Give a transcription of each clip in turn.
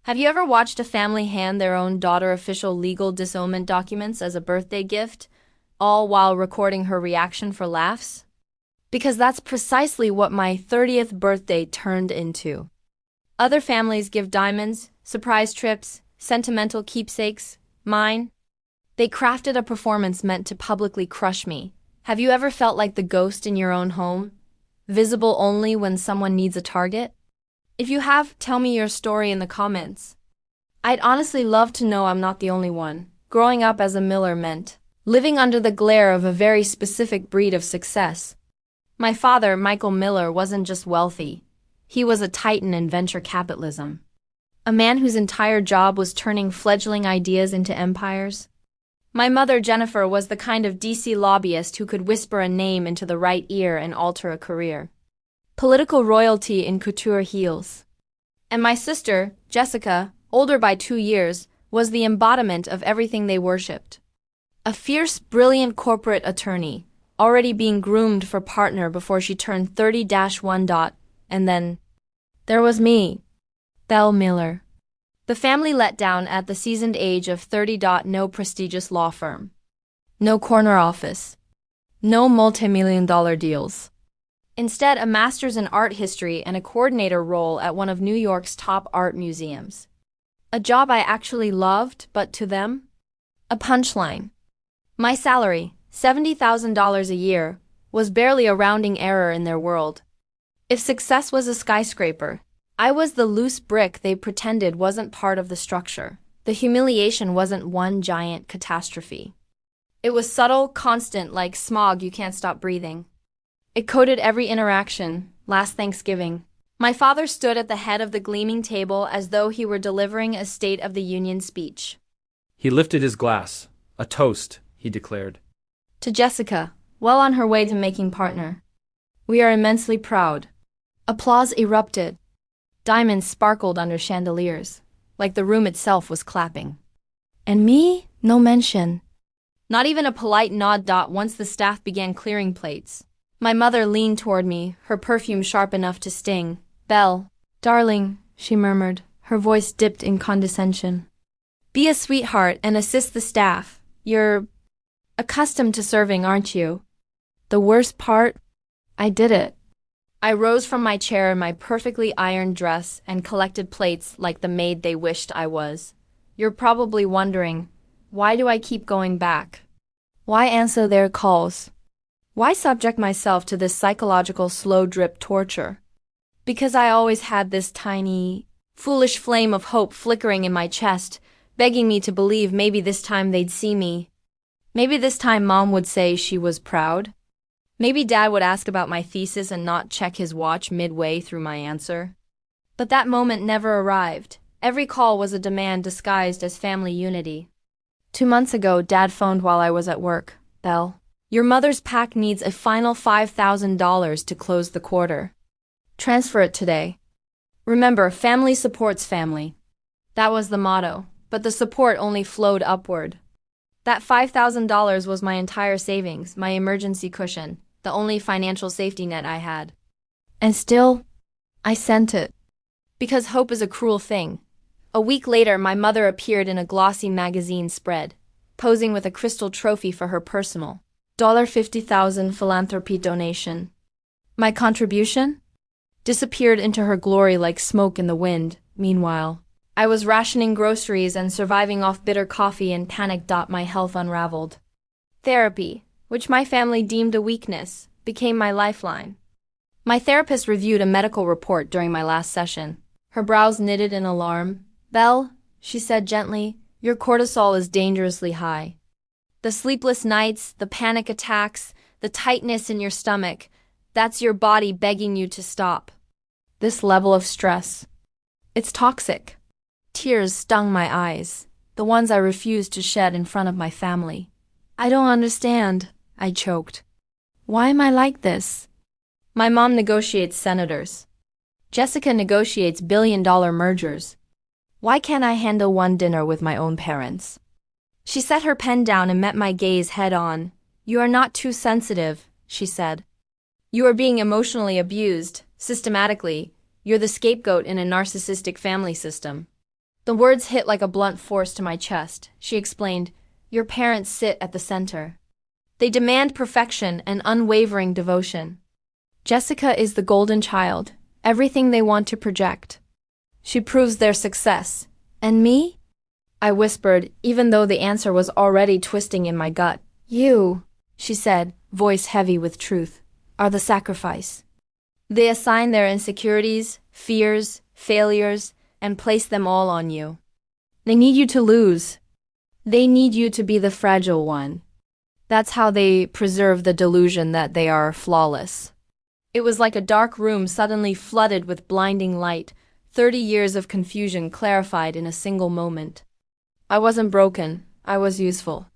Have you ever watched a family hand their own daughter official legal disownment documents as a birthday gift, all while recording her reaction for laughs? Because that's precisely what my 30th birthday turned into. Other families give diamonds, surprise trips, sentimental keepsakes. Mine? They crafted a performance meant to publicly crush me. Have you ever felt like the ghost in your own home, visible only when someone needs a target? If you have, tell me your story in the comments. I'd honestly love to know I'm not the only one. Growing up as a Miller meant living under the glare of a very specific breed of success. My father, Michael Miller, wasn't just wealthy. He was a titan in venture capitalism. A man whose entire job was turning fledgling ideas into empires. My mother, Jennifer, was the kind of DC lobbyist who could whisper a name into the right ear and alter a career. Political royalty in couture heels. And my sister, Jessica, older by 2 years, was the embodiment of everything they worshipped. A fierce, brilliant corporate attorney, already being groomed for partner before she turned 30-1. And then there was me, Belle Miller. The family let down at the seasoned age of 30. No prestigious law firm. No corner office. No multi-million-dollar deals. Instead, a master's in art history and a coordinator role at one of New York's top art museums. A job I actually loved, but to them? A punchline. My salary, $70,000 a year, was barely a rounding error in their world. If success was a skyscraper, I was the loose brick they pretended wasn't part of the structure. The humiliation wasn't one giant catastrophe. It was subtle, constant, like smog you can't stop breathing. It coded every interaction. Last Thanksgiving, my father stood at the head of the gleaming table as though he were delivering a State of the Union speech. He lifted his glass. A toast, he declared. To Jessica, well on her way to making partner. We are immensely proud. Applause erupted. Diamonds sparkled under chandeliers, like the room itself was clapping. And me? No mention. Not even a polite nod. Once the staff began clearing plates, my mother leaned toward me, her perfume sharp enough to sting. Belle, darling, she murmured, her voice dipped in condescension. Be a sweetheart and assist the staff. You're accustomed to serving, aren't you? The worst part? I did it. I rose from my chair in my perfectly ironed dress and collected plates like the maid they wished I was. You're probably wondering, why do I keep going back? Why answer their calls? Why subject myself to this psychological slow drip torture? Because I always had this tiny, foolish flame of hope flickering in my chest, begging me to believe maybe this time they'd see me. Maybe this time Mom would say she was proud. Maybe Dad would ask about my thesis and not check his watch midway through my answer. But that moment never arrived. Every call was a demand disguised as family unity. 2 months ago, Dad phoned while I was at work. Belle, your mother's PAC needs a final $5,000 to close the quarter. Transfer it today. Remember, family supports family. That was the motto, but the support only flowed upward. That $5,000 was my entire savings, my emergency cushion, the only financial safety net I had. And still, I sent it. Because hope is a cruel thing. A week later, my mother appeared in a glossy magazine spread, posing with a crystal trophy for her personal $50,000 philanthropy donation. My contribution? Disappeared into her glory like smoke in the wind. Meanwhile, I was rationing groceries and surviving off bitter coffee and panic. My health unraveled. Therapy, which my family deemed a weakness, became my lifeline. My therapist reviewed a medical report during my last session. Her brows knitted in alarm. Belle, she said gently, your cortisol is dangerously high. The sleepless nights, the panic attacks, the tightness in your stomach, that's your body begging you to stop. This level of stress, it's toxic. Tears stung my eyes, the ones I refused to shed in front of my family. I don't understand, I choked. Why am I like this? My mom negotiates senators. Jessica negotiates billion-dollar mergers. Why can't I handle one dinner with my own parents? She set her pen down and met my gaze head-on. You are not too sensitive, she said. You are being emotionally abused, systematically. You're the scapegoat in a narcissistic family system. The words hit like a blunt force to my chest. She explained, "Your parents sit at the center. They demand perfection and unwavering devotion. Jessica is the golden child, everything they want to project. She proves their success. And me?" I whispered, even though the answer was already twisting in my gut. "You," she said, voice heavy with truth, "are the sacrifice. They assign their insecurities, fears, failures, and place them all on you. They need you to lose. They need you to be the fragile one. That's how they preserve the delusion that they are flawless." It was like a dark room suddenly flooded with blinding light, 30 years of confusion clarified in a single moment. I wasn't broken, I was useful.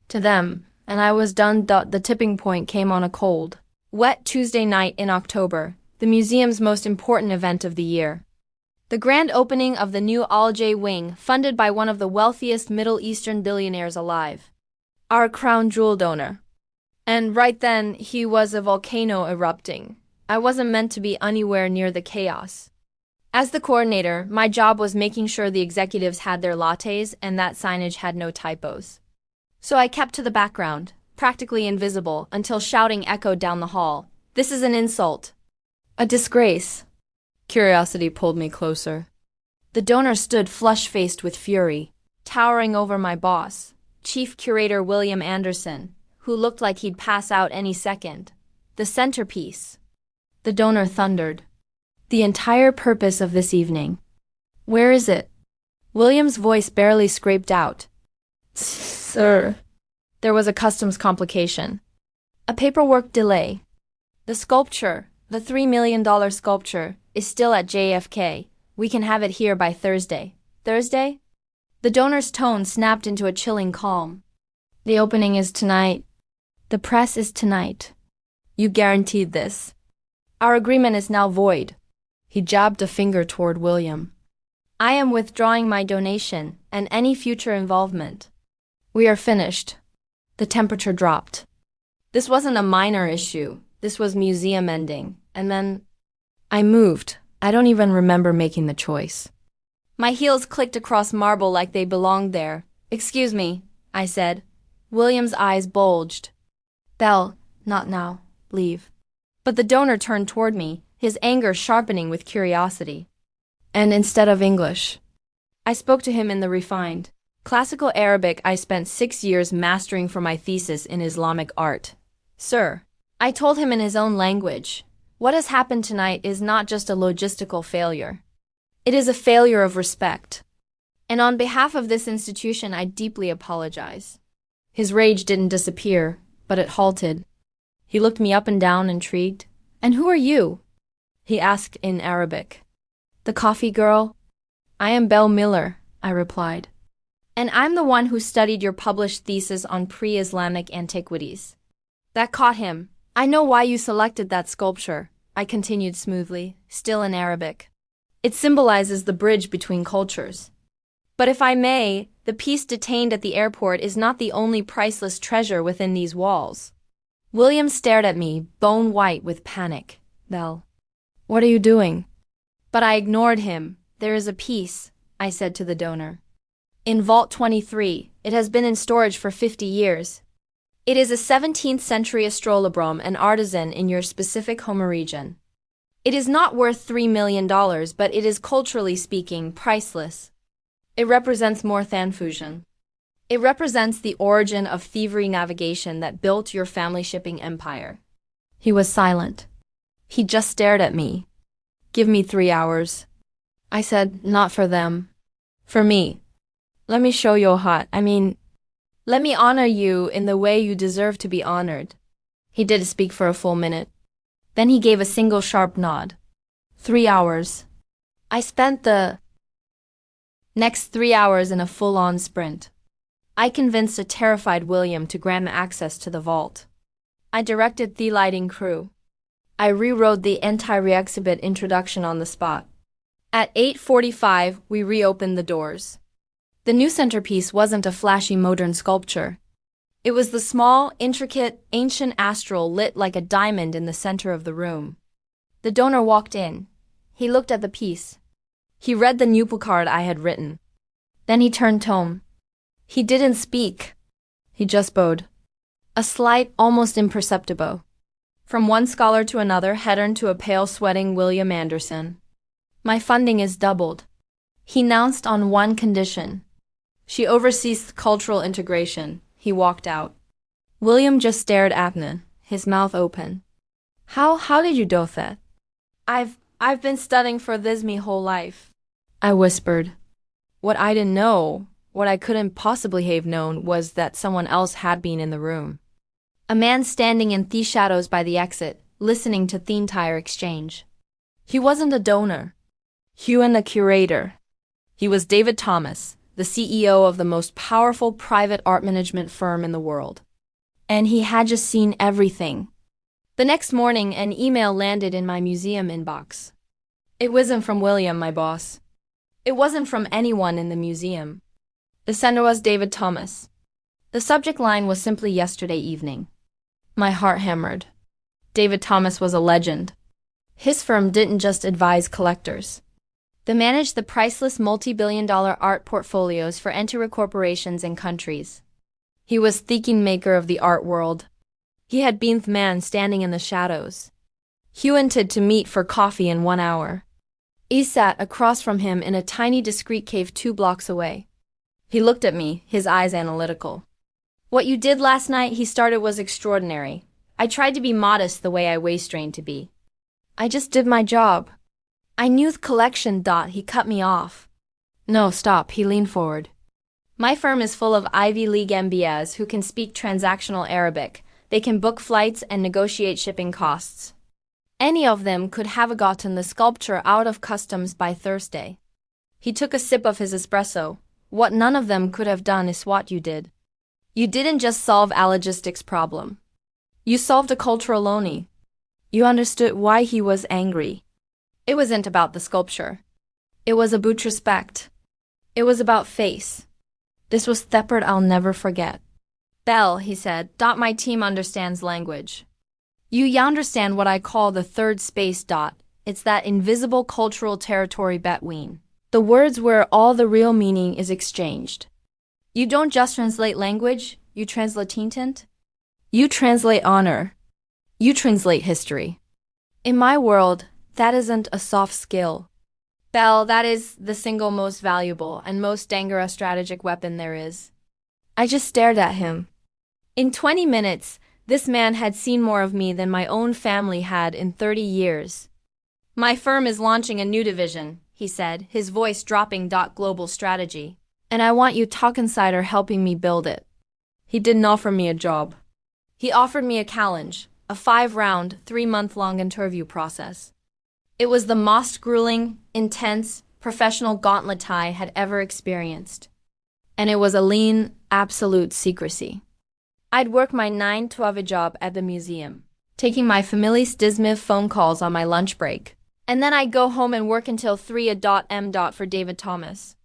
To them, and I was done. The tipping point came on a cold, wet Tuesday night in October, the museum's most important event of the year. The grand opening of the new Al-J wing, funded by one of the wealthiest Middle Eastern billionaires alive. Our crown jewel donor. And right then, he was a volcano erupting. I wasn't meant to be anywhere near the chaos. As the coordinator, my job was making sure the executives had their lattes and that signage had no typos. So I kept to the background, practically invisible, until shouting echoed down the hall. "This is an insult. A disgrace." Curiosity pulled me closer. The donor stood flush-faced with fury, towering over my boss, Chief Curator William Anderson, who looked like he'd pass out any second. The centerpiece. The donor thundered. "The entire purpose of this evening." "Where is it?" William's voice barely scraped out. "Sir." There was a customs complication. A paperwork delay. "The sculpture, the $3 million sculpture, is still at JFK. We can have it here by Thursday." "Thursday?" The donor's tone snapped into a chilling calm. "The opening is tonight. The press is tonight. You guaranteed this. Our agreement is now void." He jabbed a finger toward William. "I am withdrawing my donation and any future involvement. We are finished." The temperature dropped. This wasn't a minor issue. This was museum ending. And then I moved. I don't even remember making the choice. My heels clicked across marble like they belonged there. "Excuse me," I said. William's eyes bulged. "Belle, not now. Leave." But the donor turned toward me, his anger sharpening with curiosity. And instead of English, I spoke to him in the refined, classical Arabic I spent 6 years mastering for my thesis in Islamic art. "Sir," I told him in his own language, "what has happened tonight is not just a logistical failure. It is a failure of respect. And on behalf of this institution, I deeply apologize." His rage didn't disappear, but it halted. He looked me up and down, intrigued. "And who are you?" he asked in Arabic. "The coffee girl?" "I am Belle Miller," I replied. "And I'm the one who studied your published thesis on pre-Islamic antiquities." That caught him. "I know why you selected that sculpture," I continued smoothly, still in Arabic. "It symbolizes the bridge between cultures. But if I may, the piece detained at the airport is not the only priceless treasure within these walls." William stared at me, bone white with panic. "Belle, what are you doing?" But I ignored him. "There is a piece," I said to the donor. "In Vault 23, it has been in storage for 50 years. It is a 17th century astrolabe, an artisan in your specific home region. It is not worth $3 million, but it is, culturally speaking, priceless. It represents more than fusion. It represents the origin of thievery navigation that built your family shipping empire." He was silent. He just stared at me. "Give me 3 hours." I said, "Not for them. For me. Let me show you let me honor you in the way you deserve to be honored." He did speak for a full minute. Then he gave a single sharp nod. 3 hours. I spent the next 3 hours in a full-on sprint. I convinced a terrified William to grant access to the vault. I directed the lighting crew. I rewrote the entire exhibit introduction on the spot. At 8:45, we reopened the doors. The new centerpiece wasn't a flashy modern sculpture. It was the small, intricate, ancient astral lit like a diamond in the center of the room. The donor walked in. He looked at the piece. He read the new placard I had written. Then he turned home. He didn't speak. He just bowed. A slight, almost imperceptible. From one scholar to another, Hedern to a pale, sweating William Anderson. My funding is doubled. He announced on one condition. She oversees cultural integration. He walked out. William just stared at me, his mouth open. How did you do that? I've been studying for this me whole life. I whispered. What I didn't know, what I couldn't possibly have known, was that someone else had been in the room. A man standing in the shadows by the exit, listening to the entire exchange. He wasn't a donor. He wasn't a curator. He was David Thomas, the CEO of the most powerful private art management firm in the world. And he had just seen everything. The next morning, an email landed in my museum inbox. It wasn't from William, my boss. It wasn't from anyone in the museum. The sender was David Thomas. The subject line was simply yesterday evening. My heart hammered. David Thomas was a legend. His firm didn't just advise collectors. They managed the priceless multi-billion-dollar art portfolios for entire corporations and countries. He was the kingmaker of the art world. He had been the man standing in the shadows. He wanted to meet for coffee in 1 hour. He sat across from him in a tiny discreet cave 2 blocks away. He looked at me, his eyes analytical. What you did last night, he started, was extraordinary. I tried to be modest the way I was trained to be. I just did my job. I knew the collection. He cut me off. No, stop, he leaned forward. My firm is full of Ivy League MBAs who can speak transactional Arabic. They can book flights and negotiate shipping costs. Any of them could have gotten the sculpture out of customs by Thursday. He took a sip of his espresso. What none of them could have done is what you did. You didn't just solve a logistics problem. You solved a cultural lonely. You understood why he was angry. It wasn't about the sculpture. It was about respect. It was about face. This was the part I'll never forget. Belle, he said, my team understands language. You understand what I call the third space. It's that invisible cultural territory between the words where all the real meaning is exchanged. You don't just translate language, you translate intent. You translate honor. You translate history. In my world, that isn't a soft skill. Belle, that is the single most valuable and most dangerous strategic weapon there is. I just stared at him. In 20 minutes, this man had seen more of me than my own family had in 30 years. My firm is launching a new division, he said, his voice dropping. Global strategy. And I want you talk insider helping me build it. He didn't offer me a job. He offered me a challenge, a 5-round, 3-month-long interview process. It was the most grueling, intense, professional gauntlet I had ever experienced. And it was a lean, absolute secrecy. I'd work my 9-to-5 job at the museum, taking my family's dismissive phone calls on my lunch break. And then I'd go home and work until 3 a.m. for David Thomas.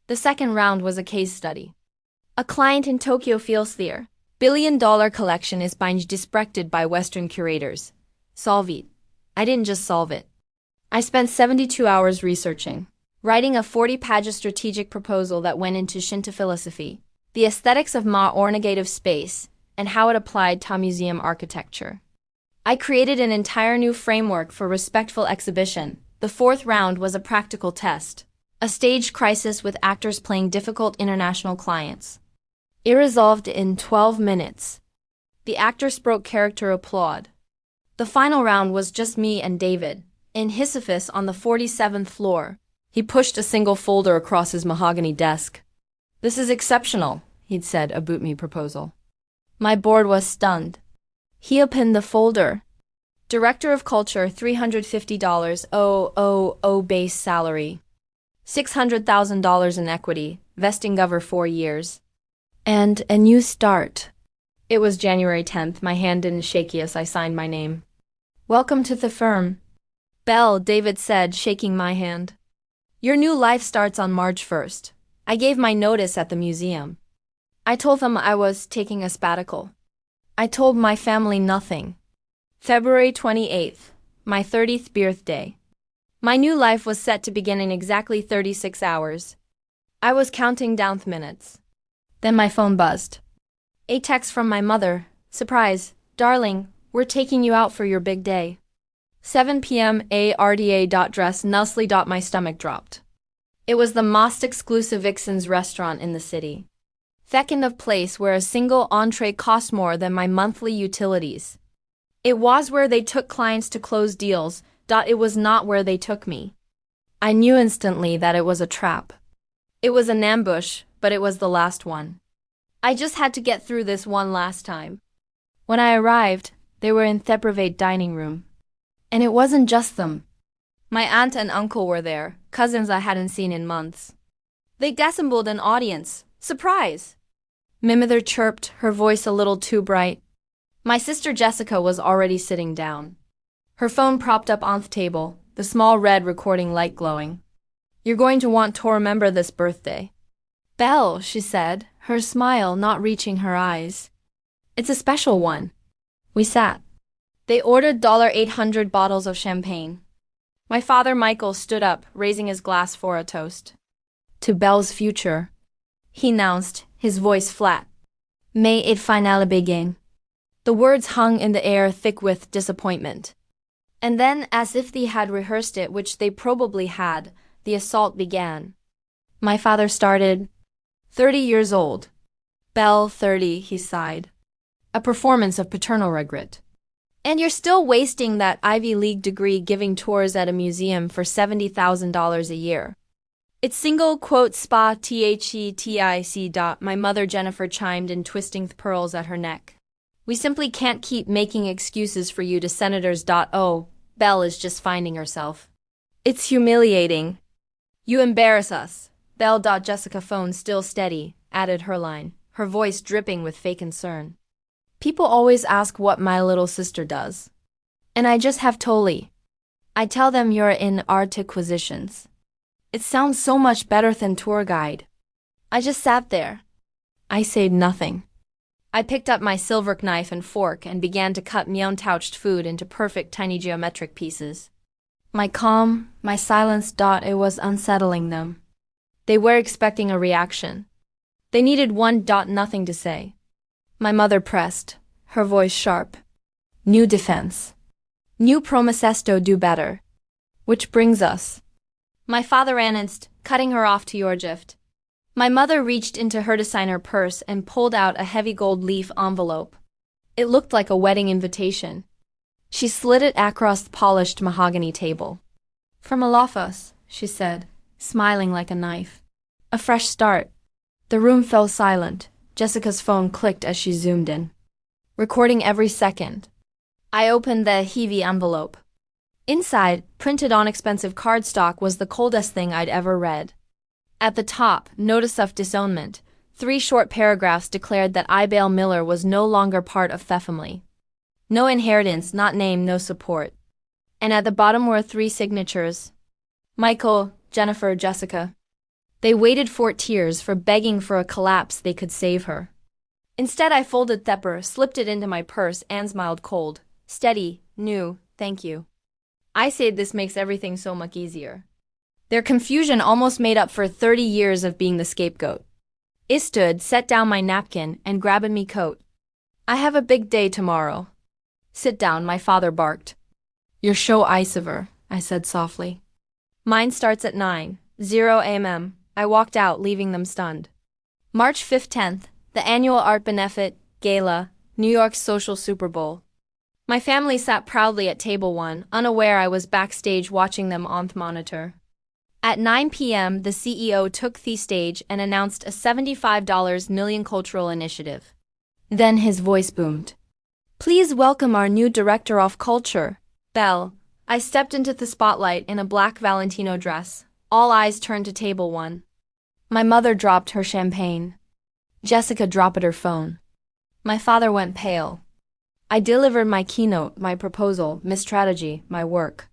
The second round was a case study. A client in Tokyo feels their billion-dollar collection is being disrespected by Western curators. Solve it. I didn't just solve it. I spent 72 hours researching, writing a 40-page strategic proposal that went into Shinto philosophy, the aesthetics of Ma ornative space, and how it applied to museum architecture. I created an entire new framework for respectful exhibition. The fourth round was a practical test, a staged crisis with actors playing difficult international clients. It resolved in 12 minutes. The actors broke character applaud. The final round was just me and David. In his office on the 47th floor, he pushed a single folder across his mahogany desk. This is exceptional, he'd said about me proposal. My board was stunned. He opened the folder. Director of Culture, $350 base salary. $600,000 in equity, vesting over 4 years. And a new start. It was January 10th, my hand didn't shake as I signed my name. Welcome to the firm. Belle, David said, shaking my hand. Your new life starts on March 1st. I gave my notice at the museum. I told them I was taking a sabbatical. I told my family nothing. February 28th, my 30th birthday. My new life was set to begin in exactly 36 hours. I was counting down the minutes. Then my phone buzzed. A text from my mother. Surprise, darling, we're taking you out for your big day. 7 p.m. ARDA. Nusley. My stomach dropped. It was the most exclusive Vixen's restaurant in the city. That kind of place where a single entree cost more than my monthly utilities. It was where they took clients to close deals. It was not where they took me. I knew instantly that it was a trap. It was an ambush, but it was the last one. I just had to get through this one last time. When I arrived, they were in the private dining room. And it wasn't just them. My aunt and uncle were there, cousins I hadn't seen in months. They assembled an audience. Surprise! My mother chirped, her voice a little too bright. My sister Jessica was already sitting down. Her phone propped up on the table, the small red recording light glowing. You're going to want to remember this birthday. Belle, she said, her smile not reaching her eyes. It's a special one. We sat. They ordered $800 bottles of champagne. My father Michael stood up, raising his glass for a toast. To Belle's future, he announced, his voice flat. May it finally begin. The words hung in the air thick with disappointment. And then, as if they had rehearsed it, which they probably had, the assault began. My father started. 30 years old. Belle, 30, he sighed. A performance of paternal regret. And you're still wasting that Ivy League degree giving tours at a museum for $70,000 a year. It's single quote spa THETIC. My mother Jennifer chimed in, twisting the pearls at her neck. We simply can't keep making excuses for you to senators. Oh, Belle is just finding herself. It's humiliating. You embarrass us. Belle. Jessica, phone still steady, added her line, her voice dripping with fake concern. People always ask what my little sister does. And I just have Tolly. I tell them you're in art acquisitions. It sounds so much better than tour guide. I just sat there. I said nothing. I picked up my silver knife and fork and began to cut my untouched food into perfect tiny geometric pieces. My calm, my silence. It was unsettling them. They were expecting a reaction. They needed one. Nothing to say. My mother pressed, her voice sharp. New defense. New promises to do better. Which brings us. My father announced, cutting her off to your gift. My mother reached into her designer purse and pulled out a heavy gold leaf envelope. It looked like a wedding invitation. She slid it across the polished mahogany table. From Alafas, she said, smiling like a knife. A fresh start. The room fell silent. Jessica's phone clicked as she zoomed in. Recording every second. I opened the heavy envelope. Inside, printed on expensive cardstock, was the coldest thing I'd ever read. At the top, notice of disownment. 3 short paragraphs declared that Ibale Miller was no longer part of the family. No inheritance, not name, no support. And at the bottom were 3 signatures. Michael, Jennifer, Jessica. They waited for tears, for begging for a collapse they could save her. Instead, I folded Thepper, slipped it into my purse, and smiled cold. Steady, new, thank you. I said this makes everything so much easier. Their confusion almost made up for 30 years of being the scapegoat. I stood, set down my napkin, and grabbed me coat. I have a big day tomorrow. Sit down, my father barked. Your show Icever, I said softly. Mine starts at 9:00 a.m. I walked out, leaving them stunned. March 5th, 10th, the annual Art Benefit Gala, New York's social Super Bowl. My family sat proudly at table 1, unaware I was backstage watching them on the monitor. At 9 p.m., the CEO took the stage and announced a $75 million cultural initiative. Then his voice boomed. Please welcome our new director of culture, Belle. I stepped into the spotlight in a black Valentino dress. All eyes turned to table 1. My mother dropped her champagne. Jessica dropped her phone. My father went pale. I delivered my keynote, my proposal, my strategy, my work.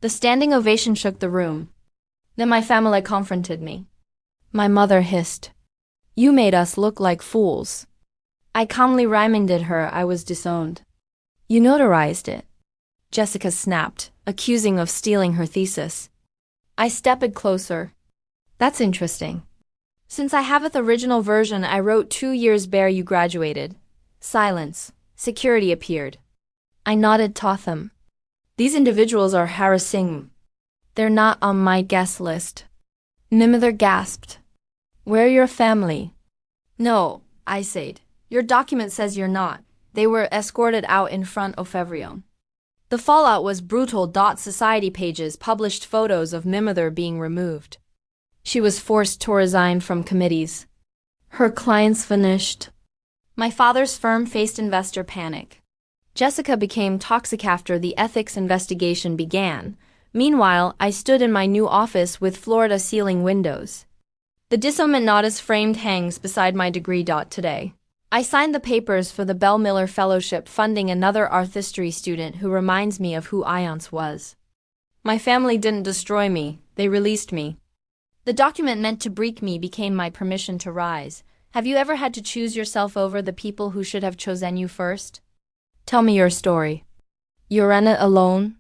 The standing ovation shook the room. Then my family confronted me. My mother hissed. You made us look like fools. I calmly reminded her I was disowned. You notarized it. Jessica snapped, accusing of stealing her thesis. I stepped closer. That's interesting. Since I have the original version, I wrote 2 years bare you graduated. Silence. Security appeared. I nodded Totham. These individuals are harassing. They're not on my guest list. Nimither gasped. We're your family. No, I said. Your document says you're not. They were escorted out in front of everyone. The fallout was brutal. Society pages published photos of Mimother being removed. She was forced to resign from committees. Her clients vanished. My father's firm faced investor panic. Jessica became toxic after the ethics investigation began. Meanwhile, I stood in my new office with floor-to-ceiling windows. The Disowned notice framed hangs beside my degree. Today, I signed the papers for the Bell Miller Fellowship funding another art history student who reminds me of who I once was. My family didn't destroy me, they released me. The document meant to break me became my permission to rise. Have you ever had to choose yourself over the people who should have chosen you first? Tell me your story. You're in it alone?